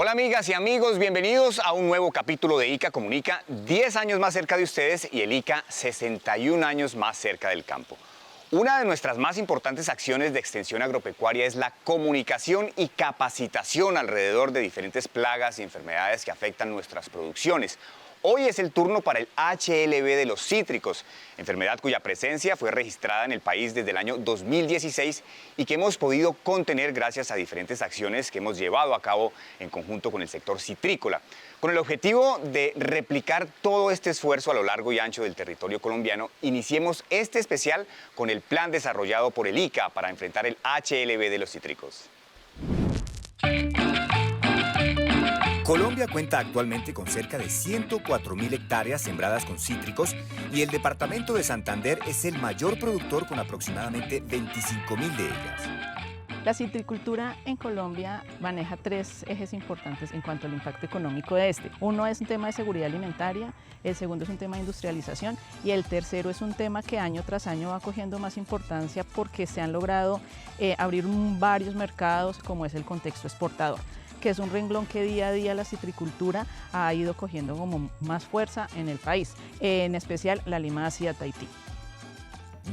Hola amigas y amigos, bienvenidos a un nuevo capítulo de ICA Comunica, 10 años más cerca de ustedes y el ICA 61 años más cerca del campo. Una de nuestras más importantes acciones de extensión agropecuaria es la comunicación y capacitación alrededor de diferentes plagas y enfermedades que afectan nuestras producciones. Hoy es el turno para el HLB de los cítricos, enfermedad cuya presencia fue registrada en el país desde el año 2016 y que hemos podido contener gracias a diferentes acciones que hemos llevado a cabo en conjunto con el sector citrícola, con el objetivo de replicar todo este esfuerzo a lo largo y ancho del territorio colombiano. Iniciemos este especial con el plan desarrollado por el ICA para enfrentar el HLB de los cítricos. Colombia cuenta actualmente con cerca de 104.000 hectáreas sembradas con cítricos y el departamento de Santander es el mayor productor con aproximadamente 25.000 de ellas. La citricultura en Colombia maneja tres ejes importantes en cuanto al impacto económico de este. Uno es un tema de seguridad alimentaria, el segundo es un tema de industrialización y el tercero es un tema que año tras año va cogiendo más importancia porque se han logrado abrir varios mercados, como es el contexto exportador, que es un renglón que día a día la citricultura ha ido cogiendo como más fuerza en el país, en especial la lima ácida Tahití.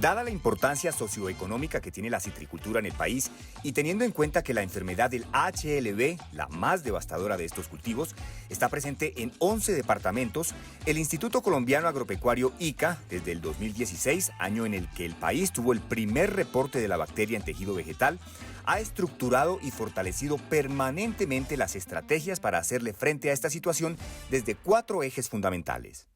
Dada la importancia socioeconómica que tiene la citricultura en el país y teniendo en cuenta que la enfermedad del HLB, la más devastadora de estos cultivos, está presente en 11 departamentos, el Instituto Colombiano Agropecuario ICA, desde el 2016, año en el que el país tuvo el primer reporte de la bacteria en tejido vegetal, ha estructurado y fortalecido permanentemente las estrategias para hacerle frente a esta situación desde 4 ejes fundamentales.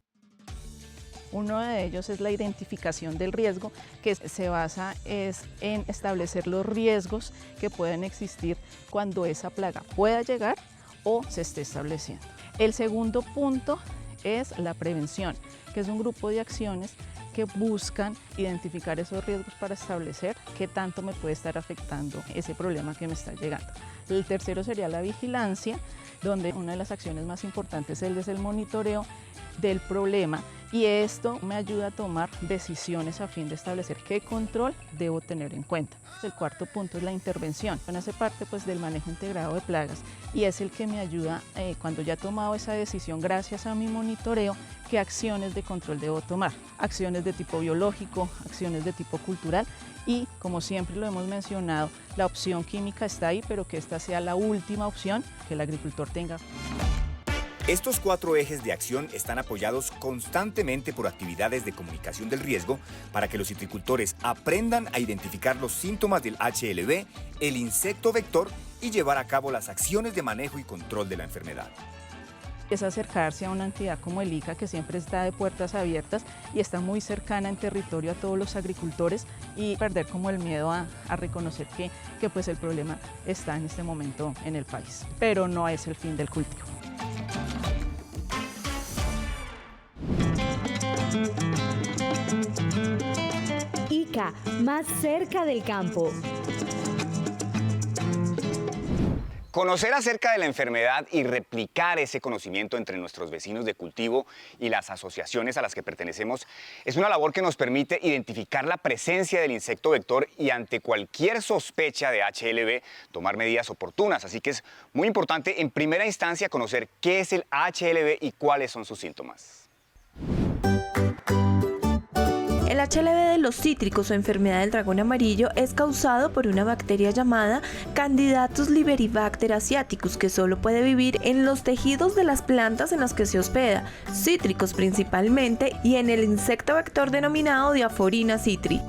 Uno de ellos es la identificación del riesgo, que se basa en establecer los riesgos que pueden existir cuando esa plaga pueda llegar o se esté estableciendo. El segundo punto es la prevención, que es un grupo de acciones que buscan identificar esos riesgos para establecer qué tanto me puede estar afectando ese problema que me está llegando. El tercero sería la vigilancia, donde una de las acciones más importantes es el monitoreo del problema y esto me ayuda a tomar decisiones a fin de establecer qué control debo tener en cuenta. El cuarto punto es la intervención. Hace parte del manejo integrado de plagas y es el que me ayuda cuando ya he tomado esa decisión gracias a mi monitoreo, qué acciones de control debo tomar. Acciones de tipo biológico, acciones de tipo cultural y, como siempre lo hemos mencionado, la opción química está ahí, pero que esta sea la última opción que el agricultor tenga. Estos 4 ejes de acción están apoyados constantemente por actividades de comunicación del riesgo para que los citricultores aprendan a identificar los síntomas del HLB, el insecto vector y llevar a cabo las acciones de manejo y control de la enfermedad. Es acercarse a una entidad como el ICA, que siempre está de puertas abiertas y está muy cercana en territorio a todos los agricultores y perder como el miedo a reconocer que el problema está en este momento en el país, pero no es el fin del cultivo. ICA, más cerca del campo. Conocer acerca de la enfermedad y replicar ese conocimiento entre nuestros vecinos de cultivo y las asociaciones a las que pertenecemos es una labor que nos permite identificar la presencia del insecto vector y ante cualquier sospecha de HLB tomar medidas oportunas. Así que es muy importante en primera instancia conocer qué es el HLB y cuáles son sus síntomas. El HLB de los cítricos o enfermedad del dragón amarillo es causado por una bacteria llamada Candidatus liberibacter asiaticus que solo puede vivir en los tejidos de las plantas en las que se hospeda, cítricos principalmente, y en el insecto vector denominado Diaphorina citri.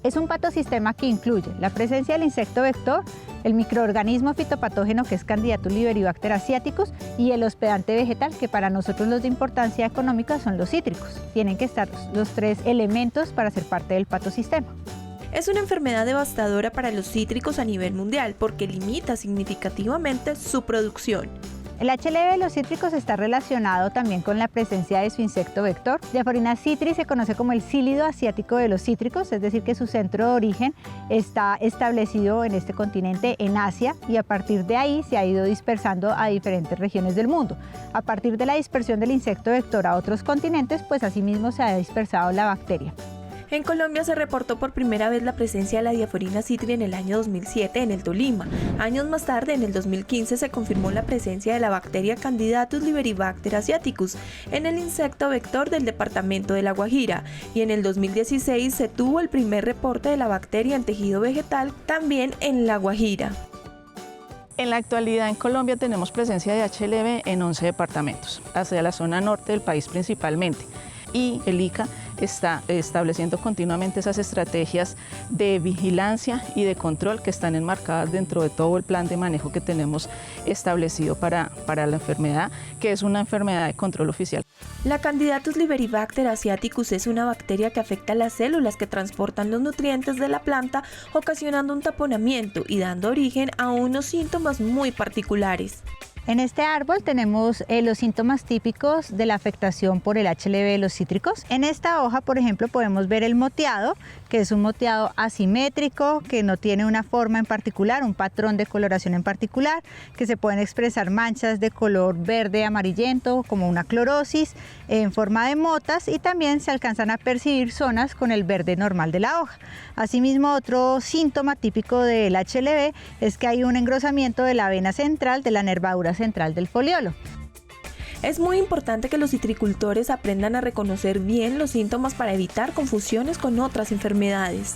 Es un patosistema que incluye la presencia del insecto vector, el microorganismo fitopatógeno que es Candidatus liberibacter asiaticus y el hospedante vegetal, que para nosotros los de importancia económica son los cítricos. Tienen que estar los 3 elementos para ser parte del patosistema. Es una enfermedad devastadora para los cítricos a nivel mundial porque limita significativamente su producción. El HLB de los cítricos está relacionado también con la presencia de su insecto vector. Diaphorina citri se conoce como el cílido asiático de los cítricos, es decir, que su centro de origen está establecido en este continente, en Asia, y a partir de ahí se ha ido dispersando a diferentes regiones del mundo. A partir de la dispersión del insecto vector a otros continentes, pues asimismo se ha dispersado la bacteria. En Colombia se reportó por primera vez la presencia de la Diaforina citri en el año 2007 en el Tolima. Años más tarde, en el 2015, se confirmó la presencia de la bacteria Candidatus liberibacter asiaticus en el insecto vector del departamento de La Guajira, y en el 2016 se tuvo el primer reporte de la bacteria en tejido vegetal también en La Guajira. En la actualidad en Colombia tenemos presencia de HLB en 11 departamentos, hacia la zona norte del país principalmente. Y el ICA está estableciendo continuamente esas estrategias de vigilancia y de control que están enmarcadas dentro de todo el plan de manejo que tenemos establecido para la enfermedad, que es una enfermedad de control oficial. La Candidatus liberibacter asiaticus es una bacteria que afecta a las células que transportan los nutrientes de la planta, ocasionando un taponamiento y dando origen a unos síntomas muy particulares. En este árbol tenemos los síntomas típicos de la afectación por el HLB de los cítricos. En esta hoja, por ejemplo, podemos ver el moteado, que es un moteado asimétrico, que no tiene una forma en particular, un patrón de coloración en particular, que se pueden expresar manchas de color verde amarillento, como una clorosis, en forma de motas, y también se alcanzan a percibir zonas con el verde normal de la hoja. Asimismo, otro síntoma típico del HLB es que hay un engrosamiento de la vena central de la nervadura central del foliolo. Es muy importante que los citricultores aprendan a reconocer bien los síntomas para evitar confusiones con otras enfermedades.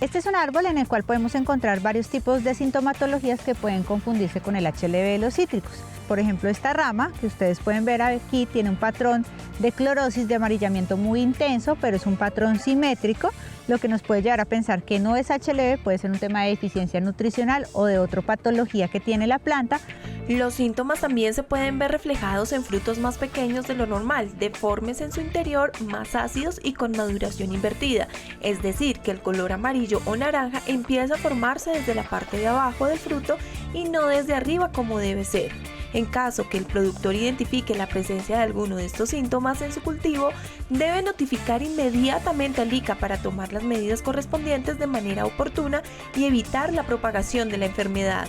Este es un árbol en el cual podemos encontrar varios tipos de sintomatologías que pueden confundirse con el HLB de los cítricos. Por ejemplo, esta rama que ustedes pueden ver aquí tiene un patrón de clorosis, de amarillamiento muy intenso, pero es un patrón simétrico, lo que nos puede llevar a pensar que no es HLB, puede ser un tema de deficiencia nutricional o de otra patología que tiene la planta. Los síntomas también se pueden ver reflejados en frutos más pequeños de lo normal, deformes en su interior, más ácidos y con maduración invertida, es decir, que el color amarillo o naranja empieza a formarse desde la parte de abajo del fruto y no desde arriba como debe ser. En caso que el productor identifique la presencia de alguno de estos síntomas en su cultivo, debe notificar inmediatamente al ICA para tomar las medidas correspondientes de manera oportuna y evitar la propagación de la enfermedad.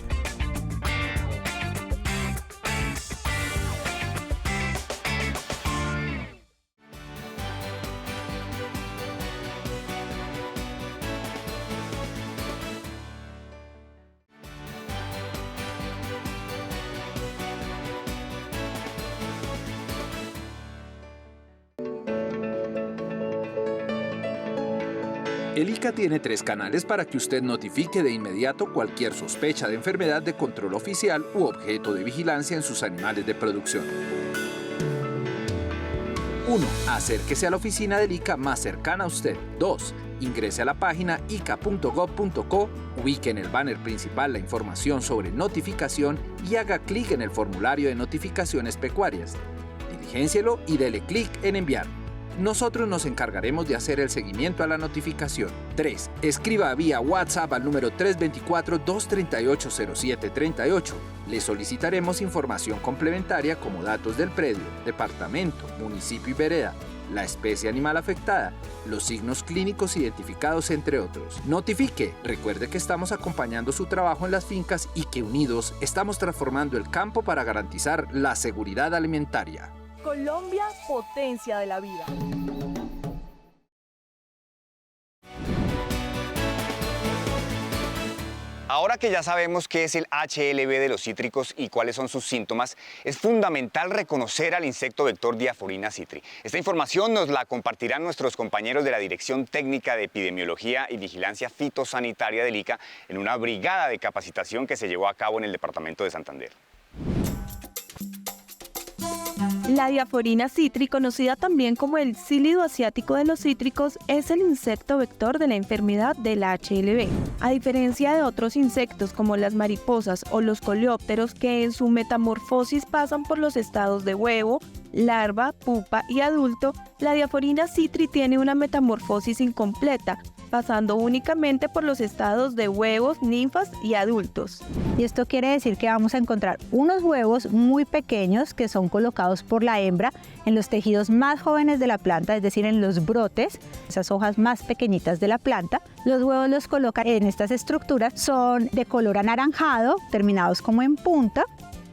El ICA tiene 3 canales para que usted notifique de inmediato cualquier sospecha de enfermedad de control oficial u objeto de vigilancia en sus animales de producción. 1. Acérquese a la oficina del ICA más cercana a usted. 2. Ingrese a la página ica.gov.co, ubique en el banner principal la información sobre notificación y haga clic en el formulario de notificaciones pecuarias. Diligéncielo y dele clic en enviar. Nosotros nos encargaremos de hacer el seguimiento a la notificación. 3. Escriba vía WhatsApp al número 324-238-0738. Le solicitaremos información complementaria como datos del predio, departamento, municipio y vereda, la especie animal afectada, los signos clínicos identificados, entre otros. Notifique. Recuerde que estamos acompañando su trabajo en las fincas y que unidos estamos transformando el campo para garantizar la seguridad alimentaria. Colombia, potencia de la vida. Ahora que ya sabemos qué es el HLB de los cítricos y cuáles son sus síntomas, es fundamental reconocer al insecto vector Diaforina citri. Esta información nos la compartirán nuestros compañeros de la Dirección Técnica de Epidemiología y Vigilancia Fitosanitaria del ICA en una brigada de capacitación que se llevó a cabo en el departamento de Santander. La Diaforina citri, conocida también como el cílido asiático de los cítricos, es el insecto vector de la enfermedad del HLB. A diferencia de otros insectos como las mariposas o los coleópteros, que en su metamorfosis pasan por los estados de huevo, larva, pupa y adulto, la Diaforina citri tiene una metamorfosis incompleta, pasando únicamente por los estados de huevos, ninfas y adultos. Y esto quiere decir que vamos a encontrar unos huevos muy pequeños que son colocados por la hembra en los tejidos más jóvenes de la planta, es decir, en los brotes, esas hojas más pequeñitas de la planta. Los huevos los colocan en estas estructuras, son de color anaranjado, terminados como en punta.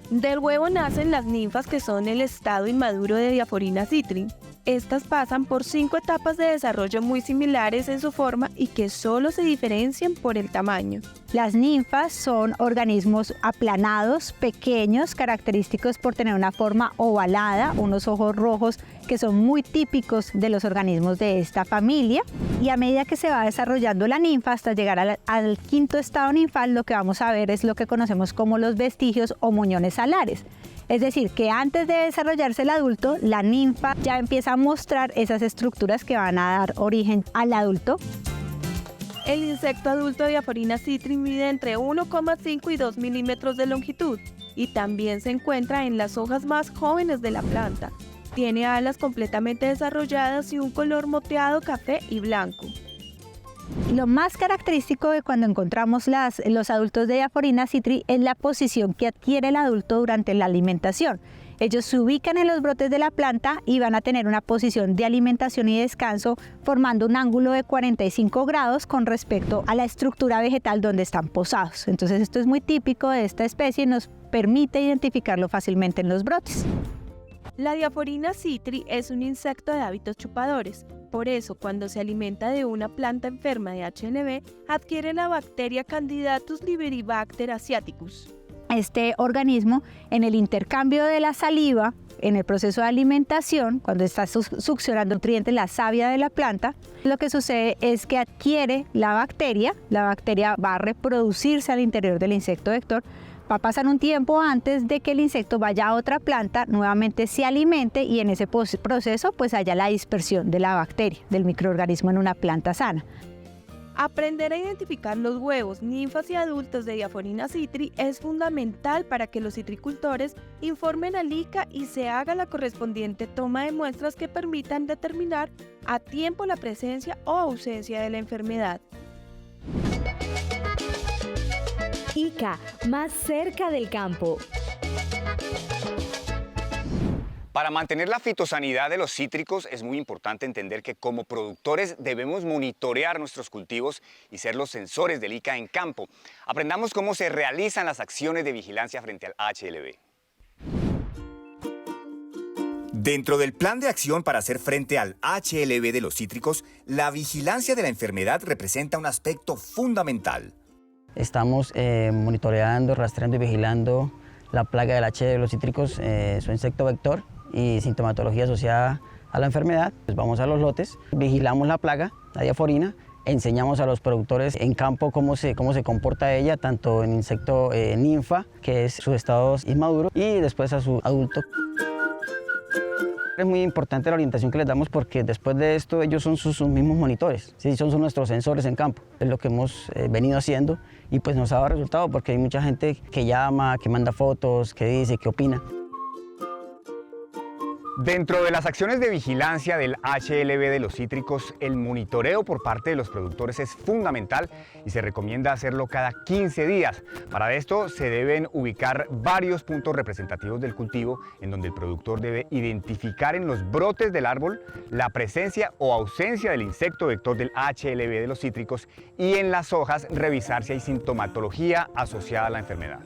Del huevo nacen las ninfas, que son el estado inmaduro de Diaforina citri. Estas pasan por 5 etapas de desarrollo muy similares en su forma y que solo se diferencian por el tamaño. Las ninfas son organismos aplanados, pequeños, característicos por tener una forma ovalada, unos ojos rojos que son muy típicos de los organismos de esta familia. Y a medida que se va desarrollando la ninfa hasta llegar al quinto estado ninfal, lo que vamos a ver es lo que conocemos como los vestigios o moñones alares. Es decir, que antes de desarrollarse el adulto, la ninfa ya empieza a mostrar esas estructuras que van a dar origen al adulto. El insecto adulto Diaphorina citri mide entre 1,5 y 2 milímetros de longitud y también se encuentra en las hojas más jóvenes de la planta. Tiene alas completamente desarrolladas y un color moteado café y blanco. Lo más característico de cuando encontramos los adultos de Diaphorina citri es la posición que adquiere el adulto durante la alimentación. Ellos se ubican en los brotes de la planta y van a tener una posición de alimentación y descanso formando un ángulo de 45 grados con respecto a la estructura vegetal donde están posados. Entonces esto es muy típico de esta especie y nos permite identificarlo fácilmente en los brotes. La Diaphorina citri es un insecto de hábitos chupadores. Por eso, cuando se alimenta de una planta enferma de HLB, adquiere la bacteria Candidatus liberibacter asiaticus. Este organismo, en el intercambio de la saliva, en el proceso de alimentación, cuando está succionando nutrientes, la savia de la planta, lo que sucede es que adquiere la bacteria va a reproducirse al interior del insecto vector, va a pasar un tiempo antes de que el insecto vaya a otra planta, nuevamente se alimente y en ese proceso pues haya la dispersión de la bacteria, del microorganismo en una planta sana. Aprender a identificar los huevos, ninfas y adultos de Diaphorina citri es fundamental para que los citricultores informen al ICA y se haga la correspondiente toma de muestras que permitan determinar a tiempo la presencia o ausencia de la enfermedad. ICA, más cerca del campo. Para mantener la fitosanidad de los cítricos es muy importante entender que como productores debemos monitorear nuestros cultivos y ser los sensores del ICA en campo. Aprendamos cómo se realizan las acciones de vigilancia frente al HLB. Dentro del plan de acción para hacer frente al HLB de los cítricos, la vigilancia de la enfermedad representa un aspecto fundamental. Estamos monitoreando, rastreando y vigilando la plaga del HLB de los cítricos, su insecto vector y sintomatología asociada a la enfermedad. Pues vamos a los lotes, vigilamos la plaga, la diaforina, enseñamos a los productores en campo cómo se comporta ella, tanto en insecto ninfa, que es sus estados inmaduros, y después a su adulto. Es muy importante la orientación que les damos porque después de esto ellos son sus mismos monitores, ¿sí? Son nuestros sensores en campo. Es lo que hemos venido haciendo y pues nos ha dado resultado porque hay mucha gente que llama, que manda fotos, que dice, que opina. Dentro de las acciones de vigilancia del HLB de los cítricos, el monitoreo por parte de los productores es fundamental y se recomienda hacerlo cada 15 días. Para esto se deben ubicar varios puntos representativos del cultivo en donde el productor debe identificar en los brotes del árbol la presencia o ausencia del insecto vector del HLB de los cítricos y en las hojas revisar si hay sintomatología asociada a la enfermedad.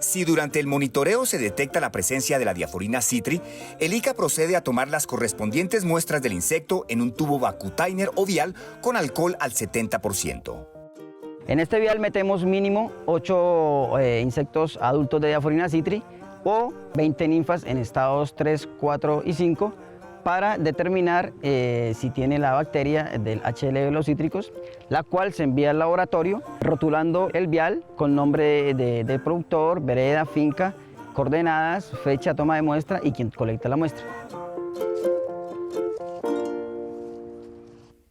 Si durante el monitoreo se detecta la presencia de la Diaphorina citri, el ICA procede a tomar las correspondientes muestras del insecto en un tubo vacutainer o vial con alcohol al 70%. En este vial metemos mínimo 8 insectos adultos de Diaphorina citri o 20 ninfas en estados 3, 4 y 5 para determinar si tiene la bacteria del HLB de los cítricos, la cual se envía al laboratorio rotulando el vial con nombre del productor, vereda, finca, coordenadas, fecha, toma de muestra y quien colecta la muestra.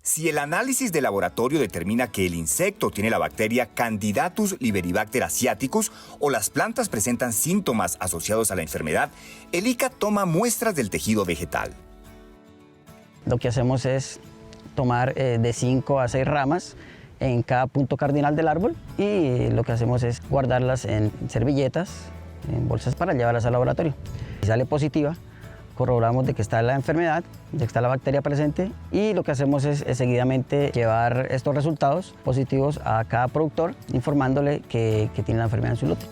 Si el análisis de laboratorio determina que el insecto tiene la bacteria Candidatus liberibacter asiaticus o las plantas presentan síntomas asociados a la enfermedad, el ICA toma muestras del tejido vegetal. Lo que hacemos es tomar de 5 a 6 ramas en cada punto cardinal del árbol y lo que hacemos es guardarlas en servilletas, en bolsas para llevarlas al laboratorio. Si sale positiva, corroboramos de que está la enfermedad, de que está la bacteria presente y lo que hacemos es seguidamente llevar estos resultados positivos a cada productor informándole que tiene la enfermedad en su lote.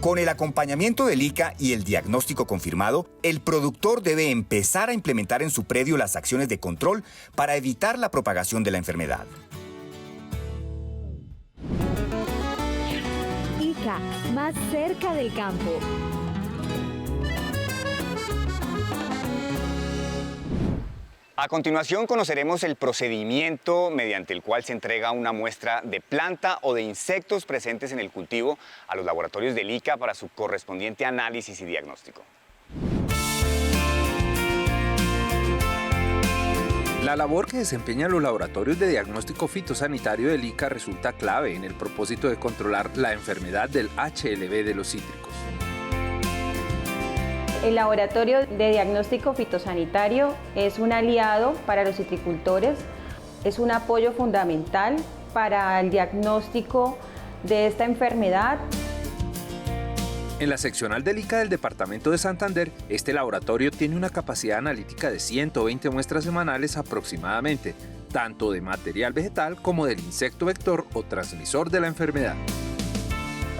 Con el acompañamiento del ICA y el diagnóstico confirmado, el productor debe empezar a implementar en su predio las acciones de control para evitar la propagación de la enfermedad. ICA, más cerca del campo. A continuación conoceremos el procedimiento mediante el cual se entrega una muestra de planta o de insectos presentes en el cultivo a los laboratorios del ICA para su correspondiente análisis y diagnóstico. La labor que desempeñan los laboratorios de diagnóstico fitosanitario del ICA resulta clave en el propósito de controlar la enfermedad del HLB de los cítricos. El laboratorio de diagnóstico fitosanitario es un aliado para los citricultores, es un apoyo fundamental para el diagnóstico de esta enfermedad. En la seccional del ICA del departamento de Santander, este laboratorio tiene una capacidad analítica de 120 muestras semanales aproximadamente, tanto de material vegetal como del insecto vector o transmisor de la enfermedad.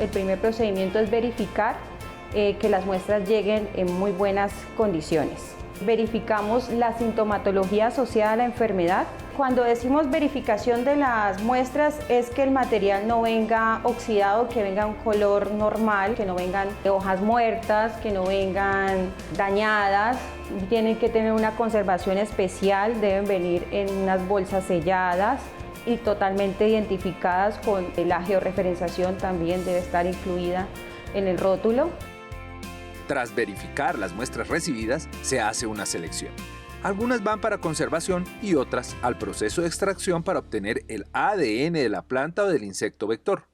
El primer procedimiento es verificar que las muestras lleguen en muy buenas condiciones. Verificamos la sintomatología asociada a la enfermedad. Cuando decimos verificación de las muestras es que el material no venga oxidado, que venga un color normal, que no vengan hojas muertas, que no vengan dañadas. Tienen que tener una conservación especial, deben venir en unas bolsas selladas y totalmente identificadas con la georreferenciación, también debe estar incluida en el rótulo. Tras verificar las muestras recibidas, se hace una selección. Algunas van para conservación y otras al proceso de extracción para obtener el ADN de la planta o del insecto vector.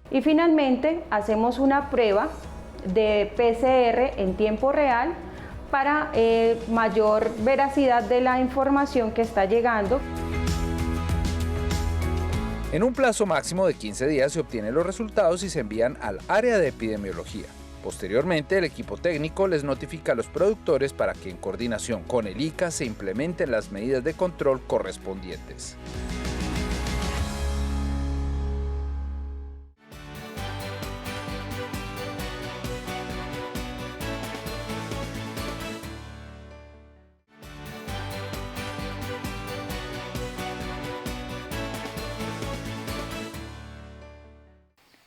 Y finalmente hacemos una prueba de PCR en tiempo real para mayor veracidad de la información que está llegando. En un plazo máximo de 15 días se obtienen los resultados y se envían al área de epidemiología. Posteriormente, el equipo técnico les notifica a los productores para que en coordinación con el ICA se implementen las medidas de control correspondientes.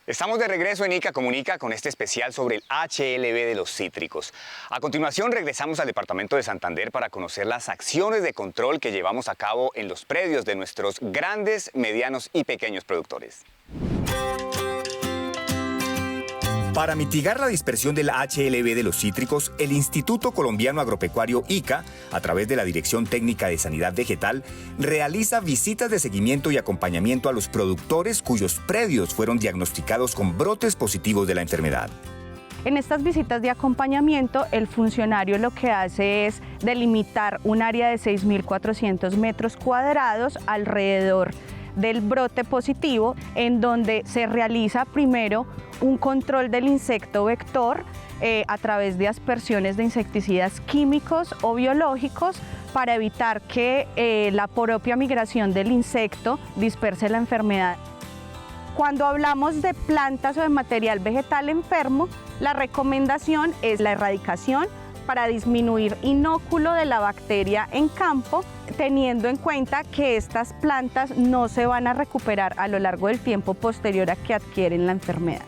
Estamos de regreso en ICA Comunica con este especial sobre el HLB de los cítricos. A continuación regresamos al departamento de Santander para conocer las acciones de control que llevamos a cabo en los predios de nuestros grandes, medianos y pequeños productores. Para mitigar la dispersión del HLB de los cítricos, el Instituto Colombiano Agropecuario ICA, a través de la Dirección Técnica de Sanidad Vegetal, realiza visitas de seguimiento y acompañamiento a los productores cuyos predios fueron diagnosticados con brotes positivos de la enfermedad. En estas visitas de acompañamiento, el funcionario lo que hace es delimitar un área de 6.400 metros cuadrados alrededor del brote positivo, en donde se realiza primero un control del insecto vector a través de aspersiones de insecticidas químicos o biológicos para evitar que la propia migración del insecto disperse la enfermedad. Cuando hablamos de plantas o de material vegetal enfermo, la recomendación es la erradicación para disminuir inóculo de la bacteria en campo, teniendo en cuenta que estas plantas no se van a recuperar a lo largo del tiempo posterior a que adquieren la enfermedad.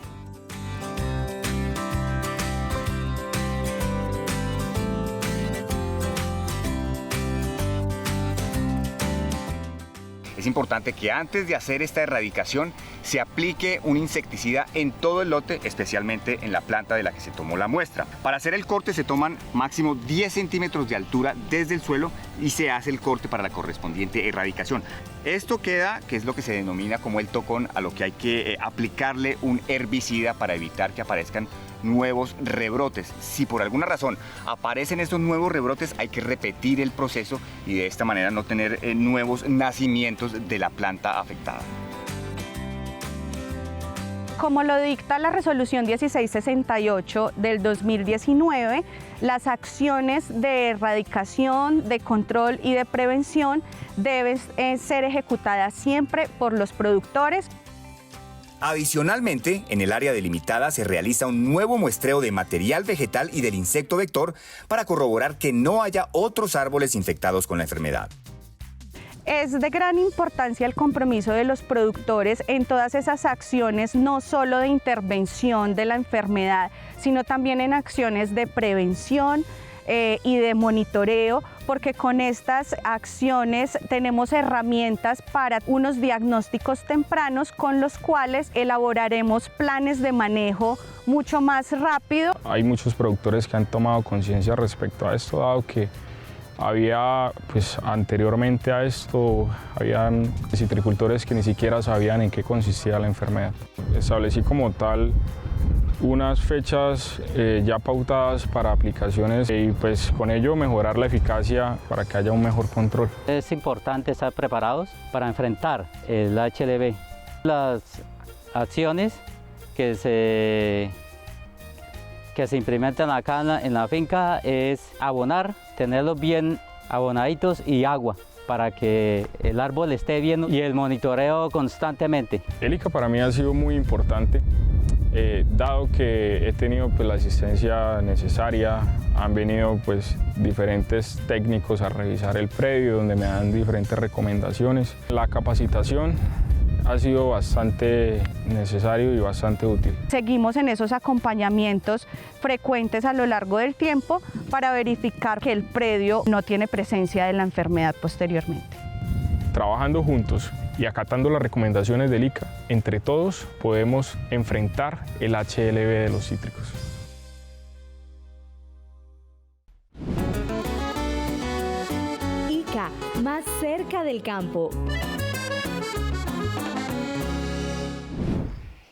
Es importante que antes de hacer esta erradicación se aplique un insecticida en todo el lote, especialmente en la planta de la que se tomó la muestra. Para hacer el corte se toman máximo 10 centímetros de altura desde el suelo y se hace el corte para la correspondiente erradicación. Esto queda, que es lo que se denomina como el tocón, a lo que hay que aplicarle un herbicida para evitar que aparezcan nuevos rebrotes. Si por alguna razón aparecen estos nuevos rebrotes, hay que repetir el proceso y de esta manera no tener nuevos nacimientos de la planta afectada. Como lo dicta la resolución 1668 del 2019, las acciones de erradicación, de control y de prevención deben ser ejecutadas siempre por los productores. Adicionalmente, en el área delimitada se realiza un nuevo muestreo de material vegetal y del insecto vector para corroborar que no haya otros árboles infectados con la enfermedad. Es de gran importancia el compromiso de los productores en todas esas acciones, no solo de intervención de la enfermedad, sino también en acciones de prevención y de monitoreo, porque con estas acciones tenemos herramientas para unos diagnósticos tempranos con los cuales elaboraremos planes de manejo mucho más rápido. Hay muchos productores que han tomado conciencia respecto a esto, dado que había, pues anteriormente a esto, habían citricultores que ni siquiera sabían en qué consistía la enfermedad. Establecí como tal unas fechas ya pautadas para aplicaciones y pues con ello mejorar la eficacia para que haya un mejor control. Es importante estar preparados para enfrentar el HLV. Las acciones que se implementan acá en la finca es abonar, tenerlos bien abonaditos y agua para que el árbol esté bien y el monitoreo constantemente. El ICA para mí ha sido muy importante, dado que he tenido pues, la asistencia necesaria, han venido pues, diferentes técnicos a revisar el predio donde me dan diferentes recomendaciones. La capacitación ha sido bastante necesario y bastante útil. Seguimos en esos acompañamientos frecuentes a lo largo del tiempo para verificar que el predio no tiene presencia de la enfermedad posteriormente. Trabajando juntos y acatando las recomendaciones del ICA, entre todos podemos enfrentar el HLV de los cítricos. ICA, más cerca del campo.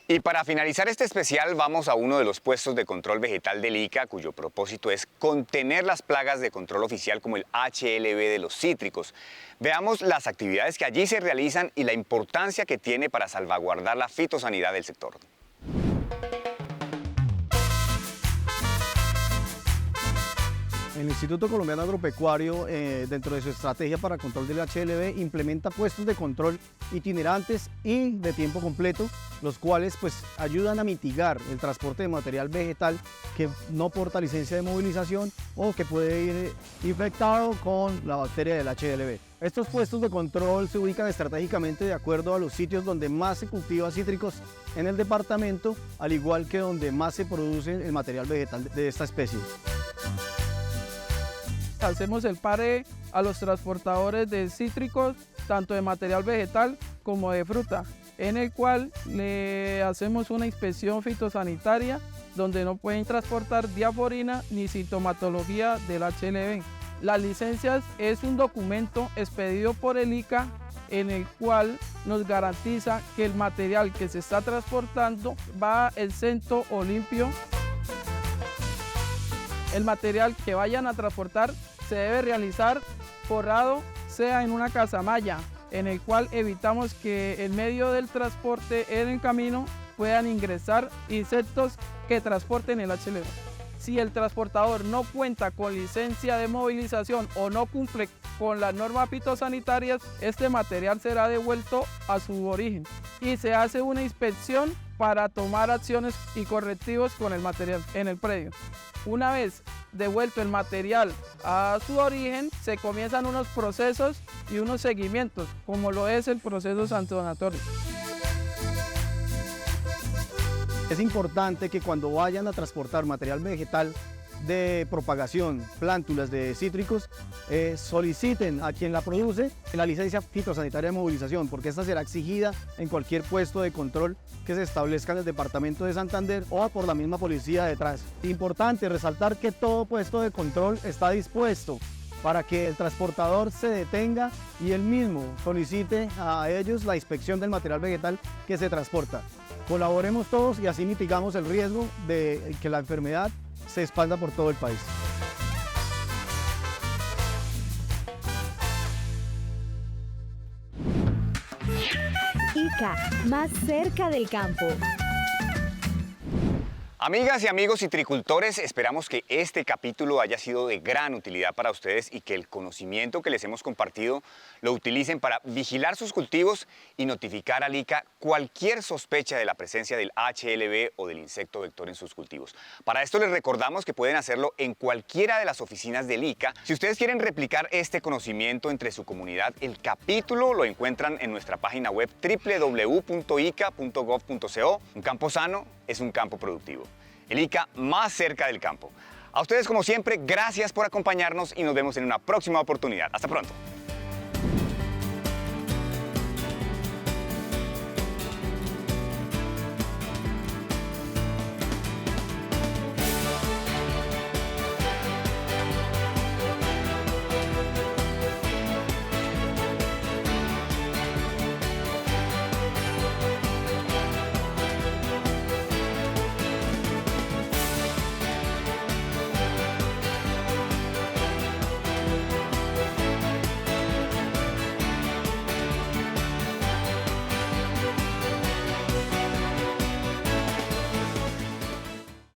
Y para finalizar este especial vamos a uno de los puestos de control vegetal del ICA, cuyo propósito es contener las plagas de control oficial como el HLV de los cítricos. Veamos las actividades que allí se realizan y la importancia que tiene para salvaguardar la fitosanidad del sector. El Instituto Colombiano Agropecuario, dentro de su estrategia para control del HLV, implementa puestos de control itinerantes y de tiempo completo, los cuales pues, ayudan a mitigar el transporte de material vegetal que no porta licencia de movilización o que puede ir infectado con la bacteria del HLV. Estos puestos de control se ubican estratégicamente de acuerdo a los sitios donde más se cultiva cítricos en el departamento, al igual que donde más se produce el material vegetal de esta especie. Hacemos el pare a los transportadores de cítricos, tanto de material vegetal como de fruta, en el cual le hacemos una inspección fitosanitaria donde no pueden transportar diaforina ni sintomatología del HLV. Las licencias es un documento expedido por el ICA en el cual nos garantiza que el material que se está transportando va exento o limpio. El material que vayan a transportar se debe realizar forrado, sea en una casamalla, en el cual evitamos que en medio del transporte en el camino puedan ingresar insectos que transporten el HLV. Si el transportador no cuenta con licencia de movilización o no cumple con las normas fitosanitarias, este material será devuelto a su origen y se hace una inspección para tomar acciones y correctivos con el material en el predio. Una vez devuelto el material a su origen, se comienzan unos procesos y unos seguimientos, como lo es el proceso sancionatorio. Es importante que cuando vayan a transportar material vegetal de propagación, plántulas de cítricos, soliciten a quien la produce la licencia fitosanitaria de movilización, porque esta será exigida en cualquier puesto de control que se establezca en el departamento de Santander o por la misma policía detrás. Importante resaltar que todo puesto de control está dispuesto para que el transportador se detenga y él mismo solicite a ellos la inspección del material vegetal que se transporta. Colaboremos todos y así mitigamos el riesgo de que la enfermedad se expanda por todo el país. ICA, más cerca del campo. Amigas y amigos citricultores, esperamos que este capítulo haya sido de gran utilidad para ustedes y que el conocimiento que les hemos compartido lo utilicen para vigilar sus cultivos y notificar al ICA cualquier sospecha de la presencia del HLB o del insecto vector en sus cultivos. Para esto les recordamos que pueden hacerlo en cualquiera de las oficinas del ICA. Si ustedes quieren replicar este conocimiento entre su comunidad, el capítulo lo encuentran en nuestra página web www.ica.gov.co. Un campo sano es un campo productivo. El ICA más cerca del campo. A ustedes, como siempre, gracias por acompañarnos y nos vemos en una próxima oportunidad. Hasta pronto.